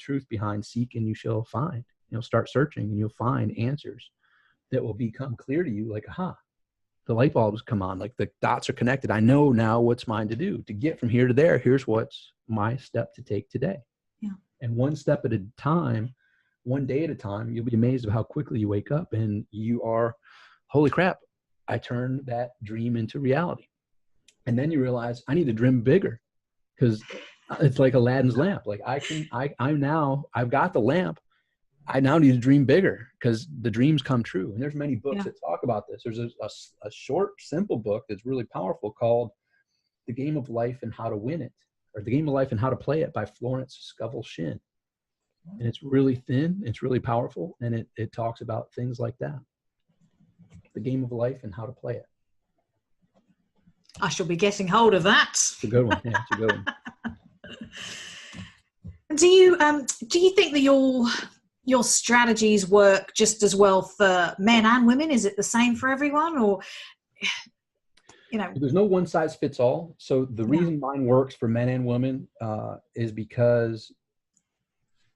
truth behind seek and you shall find. You know, start searching and you'll find answers that will become clear to you like, aha, the light bulbs come on, like the dots are connected. I know now what's mine to do to get from here to there. Here's what's my step to take today. Yeah. And one step at a time, one day at a time, you'll be amazed at how quickly you wake up and you are, holy crap, I turned that dream into reality. And then you realize I need to dream bigger because it's like Aladdin's lamp. Like I've got the lamp. I now need to dream bigger because the dreams come true. And there's many books that talk about this. There's a short, simple book that's really powerful called The Game of Life and How to Win It, or The Game of Life and How to Play It by Florence Scovel Shinn. And it's really thin, it's really powerful, and it talks about things like that. The Game of Life and How to Play It. I shall be getting hold of that. It's a good one. Yeah, it's a good one. Do you think that your strategies work just as well for men and women? Is it the same for everyone, or, you know? There's no one size fits all. So the reason mine works for men and women is because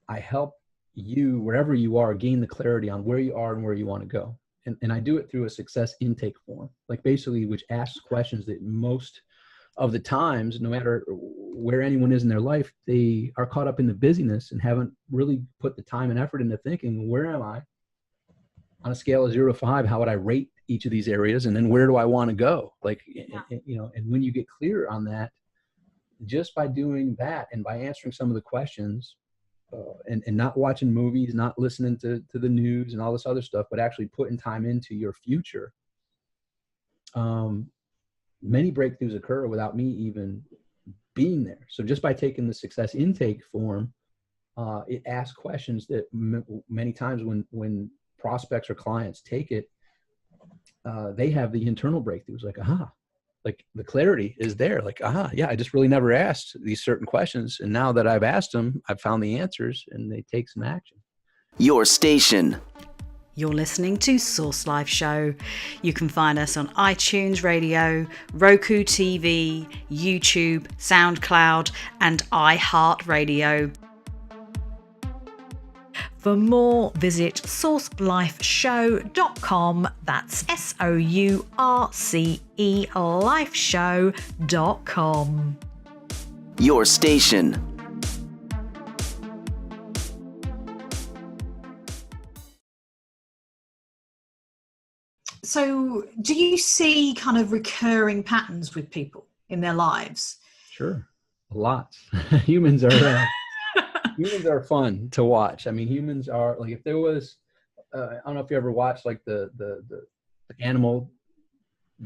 I help you, wherever you are, gain the clarity on where you are and where you want to go. And I do it through a success intake form, like basically, which asks questions that most of the times, no matter where anyone is in their life, they are caught up in the busyness and haven't really put the time and effort into thinking, where am I on a scale of 0 to 5? How would I rate each of these areas? And then where do I want to go? Like, you know, and when you get clear on that, just by doing that and by answering some of the questions and not watching movies, not listening to the news and all this other stuff, but actually putting time into your future, many breakthroughs occur without me even being there. So just by taking the success intake form, it asks questions that many times when prospects or clients take it, they have the internal breakthroughs like, aha, like the clarity is there. Like, aha, yeah, I just really never asked these certain questions. And now that I've asked them, I've found the answers and they take some action. Your station. You're listening to SourceLife Show. You can find us on iTunes Radio, Roku TV, YouTube, SoundCloud, and iHeartRadio. For more, visit sourcelifeshow.com. That's SOURCE lifeshow.com. Your station. So do you see kind of recurring patterns with people in their lives? Sure. Lots. Humans are fun to watch. I mean, humans are like, if there was, I don't know if you ever watched like the animals,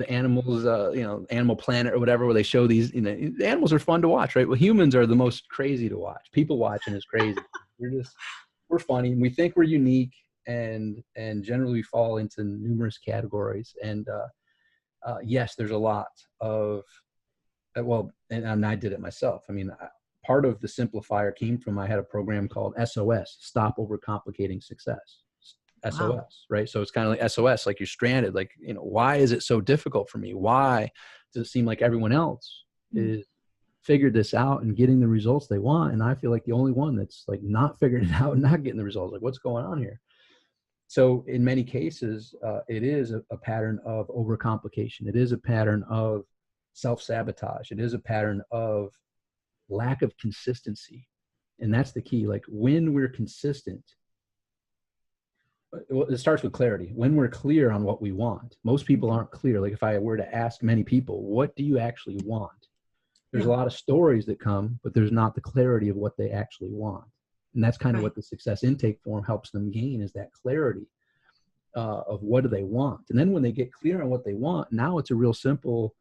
Animal Planet or whatever, where they show these, the animals are fun to watch, right? Well, humans are the most crazy to watch. People watching is crazy. We're funny. We think we're unique, and generally we fall into numerous categories. And yes, there's a lot of, and I did it myself. I mean, part of the Simplifier came from, I had a program called SOS, Stop Overcomplicating Success. SOS, wow. Right? So it's kind of like SOS, like you're stranded. Like, why is it so difficult for me? Why does it seem like everyone else is figured this out and getting the results they want, and I feel like the only one that's like not figured it out and not getting the results? Like, what's going on here? So in many cases, it is a pattern of overcomplication. It is a pattern of self-sabotage. It is a pattern of lack of consistency. And that's the key. Like, when we're consistent, it starts with clarity. When we're clear on what we want. Most people aren't clear. Like, if I were to ask many people, what do you actually want? There's a lot of stories that come, but there's not the clarity of what they actually want. And that's kind of what the success intake form helps them gain, is that clarity of what do they want. And then when they get clear on what they want, now it's a real simple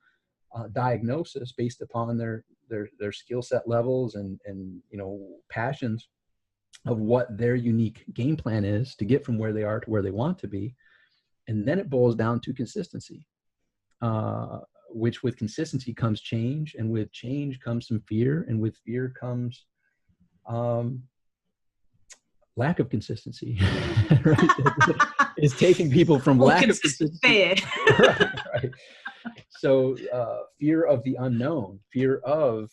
diagnosis based upon their skill set levels and passions of what their unique game plan is to get from where they are to where they want to be. And then it boils down to consistency, which with consistency comes change, and with change comes some fear, and with fear comes lack of consistency. Right? Is taking people from lack of consistency. Fear. Right. So fear of the unknown, fear of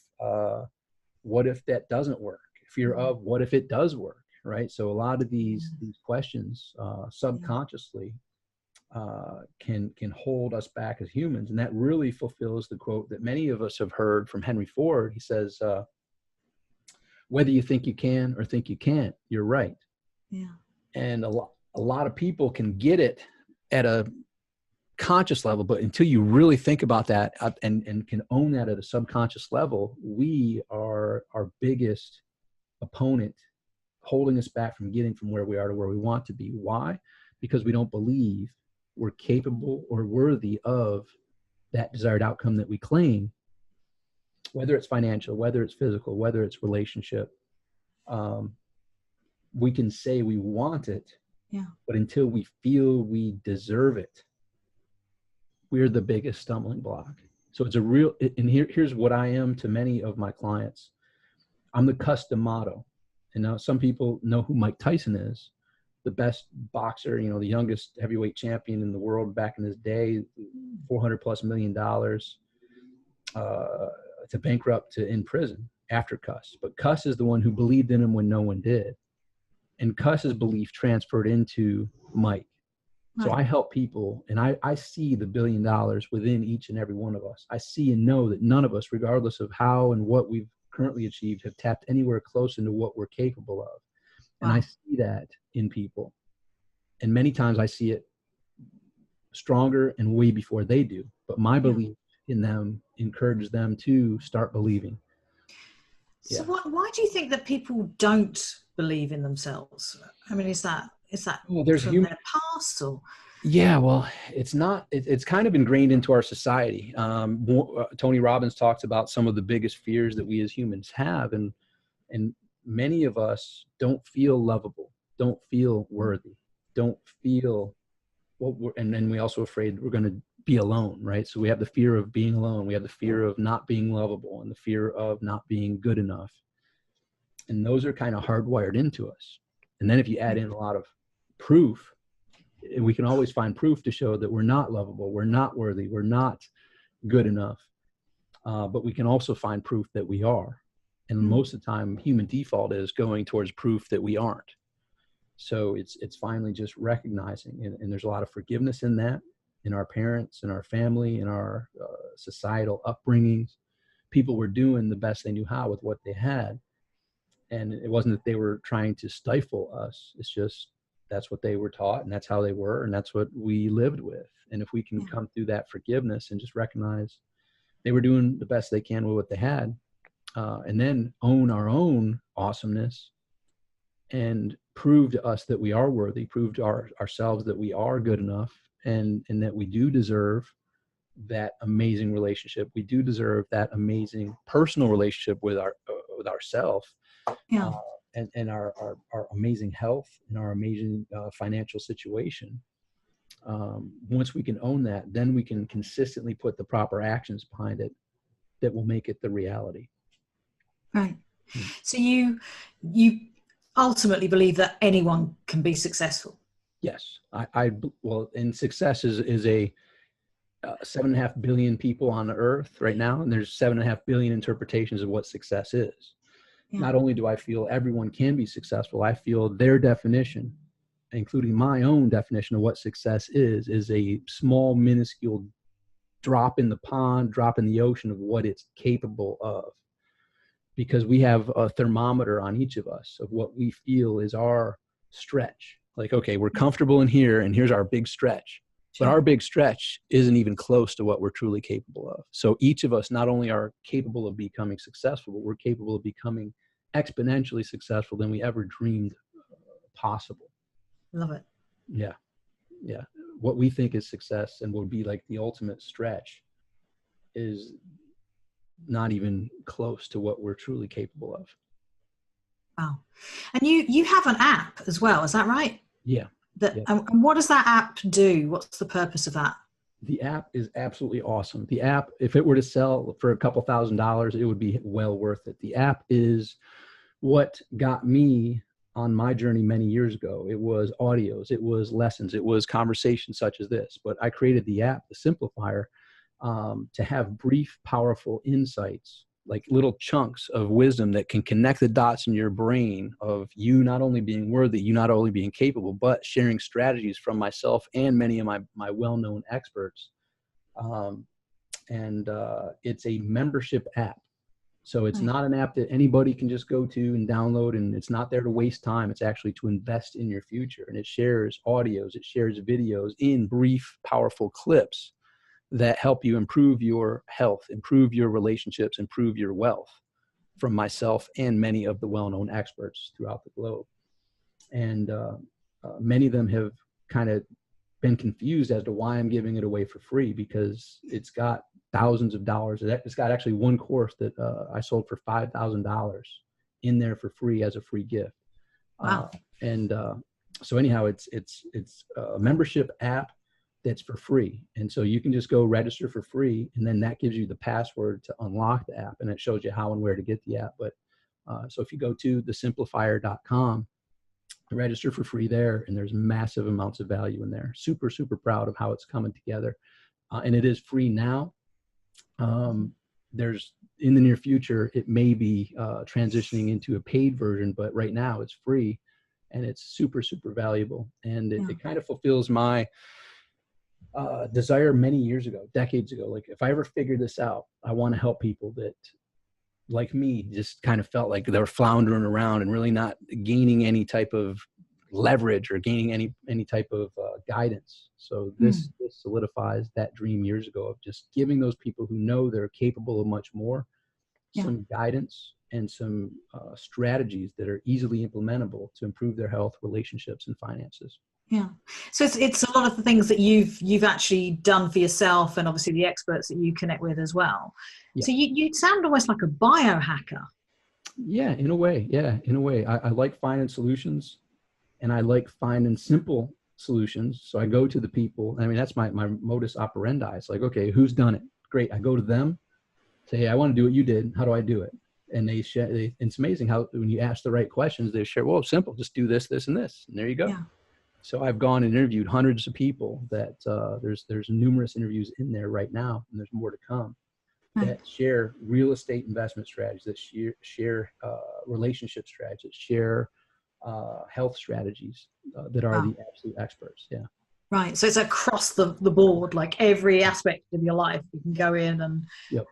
what if that doesn't work, fear of what if it does work, right? So a lot of these questions subconsciously can hold us back as humans. And that really fulfills the quote that many of us have heard from Henry Ford. He says, whether you think you can or think you can't, you're right. Yeah. And a lot of people can get it at a conscious level, but until you really think about that and can own that at a subconscious level, we are our biggest opponent, holding us back from getting from where we are to where we want to be. Why? Because we don't believe we're capable or worthy of that desired outcome that we claim, whether it's financial, whether it's physical, whether it's relationship. We can say we want it, but until we feel we deserve it, we're the biggest stumbling block. So it's a real, and here's what I am to many of my clients. I'm the custom model. And now some people know who Mike Tyson is, the best boxer, the youngest heavyweight champion in the world back in his day, $400+ million, to bankrupt, to in prison after Cuss. But Cuss is the one who believed in him when no one did. And Cuss's belief transferred into Mike. So I help people, and I see the $1 billion within each and every one of us. I see and know that none of us, regardless of how and what we've currently achieved, have tapped anywhere close into what we're capable of. And I see that in people. And many times I see it stronger and way before they do. But my belief in them encourages them to start believing. So why do you think that people don't believe in themselves? I mean, is that from their past, or? Yeah, well, it's not. It's kind of ingrained into our society. Tony Robbins talks about some of the biggest fears that we as humans have, and many of us don't feel lovable, don't feel worthy, don't feel and then we also afraid we're going to be alone, right? So we have the fear of being alone, we have the fear of not being lovable, and the fear of not being good enough. And those are kind of hardwired into us. And then if you add in a lot of proof, we can always find proof to show that we're not lovable, we're not worthy, we're not good enough. But we can also find proof that we are. And most of the time, human default is going towards proof that we aren't. So it's finally just recognizing, and there's a lot of forgiveness in that, in our parents, in our family, in our societal upbringings. People were doing the best they knew how with what they had. And it wasn't that they were trying to stifle us. It's just, that's what they were taught, and that's how they were, and that's what we lived with. And if we can come through that forgiveness and just recognize they were doing the best they can with what they had, and then own our own awesomeness and prove to us that we are worthy, prove to ourselves that we are good enough, and that we do deserve that amazing relationship. We do deserve that amazing personal relationship with ourselves, and our amazing health and our amazing financial situation. Once we can own that, then we can consistently put the proper actions behind it that will make it the reality. Right. So you ultimately believe that anyone can be successful. Yes. Well, and success is a 7.5 billion people on the earth right now, and there's 7.5 billion interpretations of what success is. Yeah. Not only do I feel everyone can be successful, I feel their definition, including my own definition of what success is a small, minuscule drop in the pond, drop in the ocean of what it's capable of. Because we have a thermometer on each of us of what we feel is our stretch. Like, okay, we're comfortable in here, and here's our big stretch. But our big stretch isn't even close to what we're truly capable of. So each of us not only are capable of becoming successful, but we're capable of becoming exponentially successful than we ever dreamed possible. Love it. Yeah. Yeah. What we think is success and would be like the ultimate stretch is not even close to what we're truly capable of. Wow. And you have an app as well, is that right? Yeah. And what does that app do? What's the purpose of that? The app is absolutely awesome. The app, if it were to sell for a couple $1,000s, it would be well worth it. The app is what got me on my journey many years ago. It was audios, it was lessons, it was conversations such as this. But I created the app, the Simplifier, to have brief, powerful insights, like little chunks of wisdom that can connect the dots in your brain of you not only being worthy, you not only being capable, but sharing strategies from myself and many of my well-known experts. It's a membership app. So it's not an app that anybody can just go to and download, and it's not there to waste time. It's actually to invest in your future. And it shares audios, it shares videos in brief, powerful clips that help you improve your health, improve your relationships, improve your wealth from myself and many of the well-known experts throughout the globe. And many of them have kind of been confused as to why I'm giving it away for free, because it's got thousands of dollars. It's got actually one course that I sold for $5,000 in there for free as a free gift. Wow. So anyhow, it's a membership app that's for free. And so you can just go register for free, and then that gives you the password to unlock the app, and it shows you how and where to get the app. But so if you go to thesimplifier.com, register for free there, and there's massive amounts of value in there. Super, super proud of how it's coming together. And it is free now. There's in the near future, it may be transitioning into a paid version, but right now it's free, and it's super, super valuable. And it kind of fulfills my desire many years ago, decades ago. Like, if I ever figure this out, I want to help people that, like me, just kind of felt like they were floundering around and really not gaining any type of leverage or gaining any type of guidance. So this solidifies that dream years ago of just giving those people who know they're capable of much more some guidance and some strategies that are easily implementable to improve their health, relationships, and finances. Yeah. So it's a lot of the things that you've actually done for yourself, and obviously the experts that you connect with as well. Yeah. So you sound almost like a biohacker. Yeah, in a way. Yeah, in a way. I like finding solutions, and I like finding simple solutions. So I go to the people. I mean, that's my modus operandi. It's like, okay, who's done it? Great. I go to them, say, hey, I want to do what you did. How do I do it? And they share. It's amazing how when you ask the right questions, they share, well, it's simple. Just do this, this, and this. And there you go. Yeah. So I've gone and interviewed hundreds of people that there's numerous interviews in there right now, and there's more to come, that share real estate investment strategies, that share relationship strategies, share health strategies that are the absolute experts. Yeah. Right. So it's across the board, like every aspect of your life. You can go in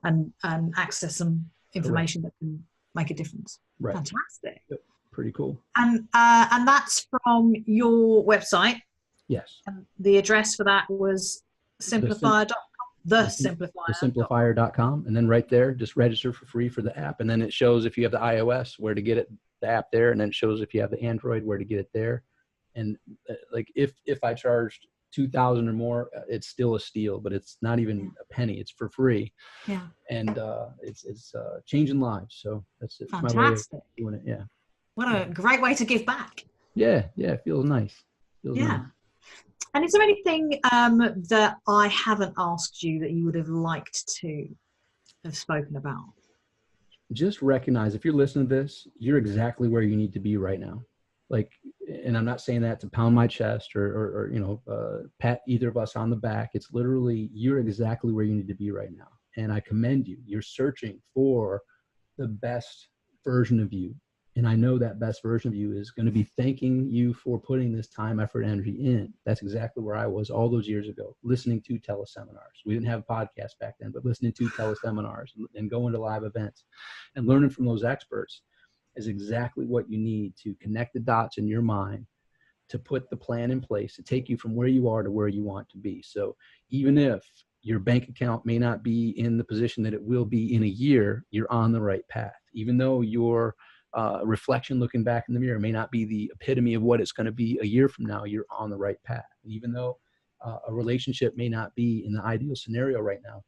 and access some information that can make a difference. Right. Fantastic. Yep. Pretty cool. And that's from your website. Yes. And the address for that was simplifier.com. Simplifier.com. And then right there, just register for free for the app. And then it shows if you have the iOS, where to get it, the app there. And then it shows if you have the Android, where to get it there. And like if I charged $2,000 or more, it's still a steal, but it's not even a penny. It's for free. Yeah. And it's changing lives. So that's it. Fantastic. My way of doing it. Yeah. What a great way to give back. Yeah. Yeah. It feels nice. Nice. And is there anything that I haven't asked you that you would have liked to have spoken about? Just recognize, if you're listening to this, you're exactly where you need to be right now. Like, and I'm not saying that to pound my chest or pat either of us on the back. It's literally, you're exactly where you need to be right now. And I commend you. You're searching for the best version of you. And I know that best version of you is going to be thanking you for putting this time, effort, energy in. That's exactly where I was all those years ago, listening to teleseminars. We didn't have a podcast back then, but listening to teleseminars and going to live events and learning from those experts is exactly what you need to connect the dots in your mind, to put the plan in place, to take you from where you are to where you want to be. So even if your bank account may not be in the position that it will be in a year, you're on the right path. Even though your reflection looking back in the mirror may not be the epitome of what it's going to be a year from now, you're on the right path. Even though a relationship may not be in the ideal scenario right now,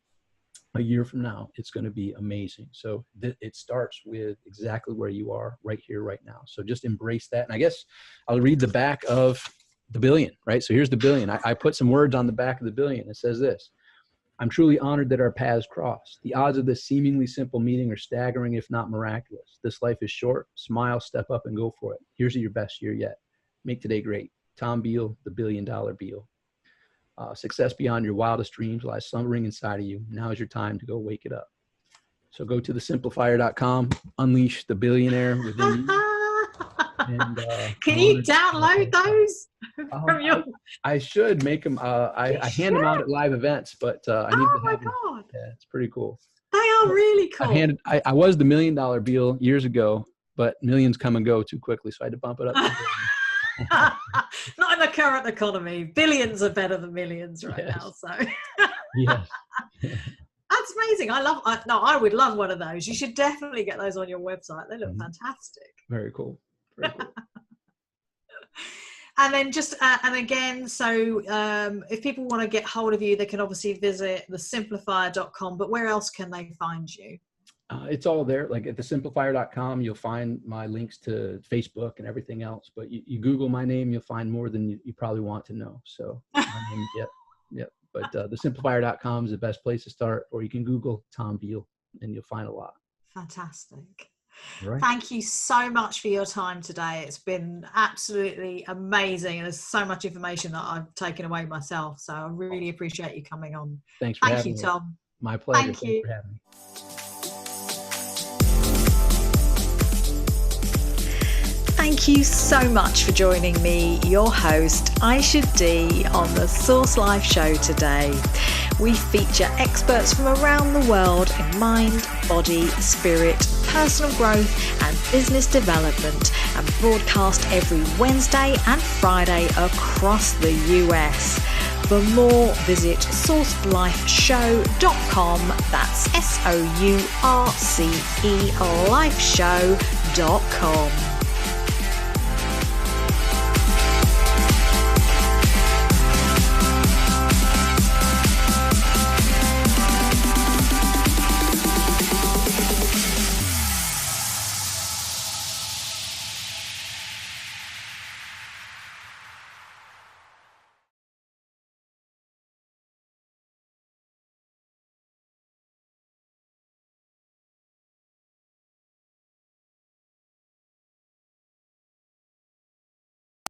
a year from now, it's going to be amazing. So it starts with exactly where you are right here, right now. So just embrace that. And I guess I'll read the back of the billion, right? So here's the billion. I put some words on the back of the billion. It says this: I'm truly honored that our paths cross. The odds of this seemingly simple meeting are staggering, if not miraculous. This life is short. Smile, step up, and go for it. Here's to your best year yet. Make today great. Tom Beal, the $1 billion Beal. Success beyond your wildest dreams lies slumbering inside of you. Now is your time to go wake it up. So go to thesimplifier.com, unleash the billionaire within you. And, can you download those from your? I should make them. I hand them out at live events, but I need to have them. God. Yeah, it's pretty cool. They are really cool. I was the $1 million Beal years ago, but millions come and go too quickly, so I had to bump it up. Not in the current economy. Billions are better than millions now. So yes. That's amazing. I would love one of those. You should definitely get those on your website. They look fantastic. Very cool. Very cool. And then and again, so if people want to get hold of you, they can obviously visit thesimplifier.com, but where else can they find you? It's all there. Like at thesimplifier.com, you'll find my links to Facebook and everything else, but you Google my name, you'll find more than you probably want to know. So yep. But thesimplifier.com is the best place to start, or you can Google Tom Beal and you'll find a lot. Fantastic. Right. Thank you so much for your time today. It's been absolutely amazing. And there's so much information that I've taken away myself. So I really appreciate you coming on. Thanks for having me. Thank you, Tom. My pleasure. Thank you. Thanks for having me. Thank you so much for joining me, your host, Ayse D, on the SourceLife Show today. We feature experts from around the world in mind, body, spirit, personal growth and business development, and broadcast every Wednesday and Friday across the US. For more, visit sourcelifeshow.com. That's SOURCE lifeshow.com.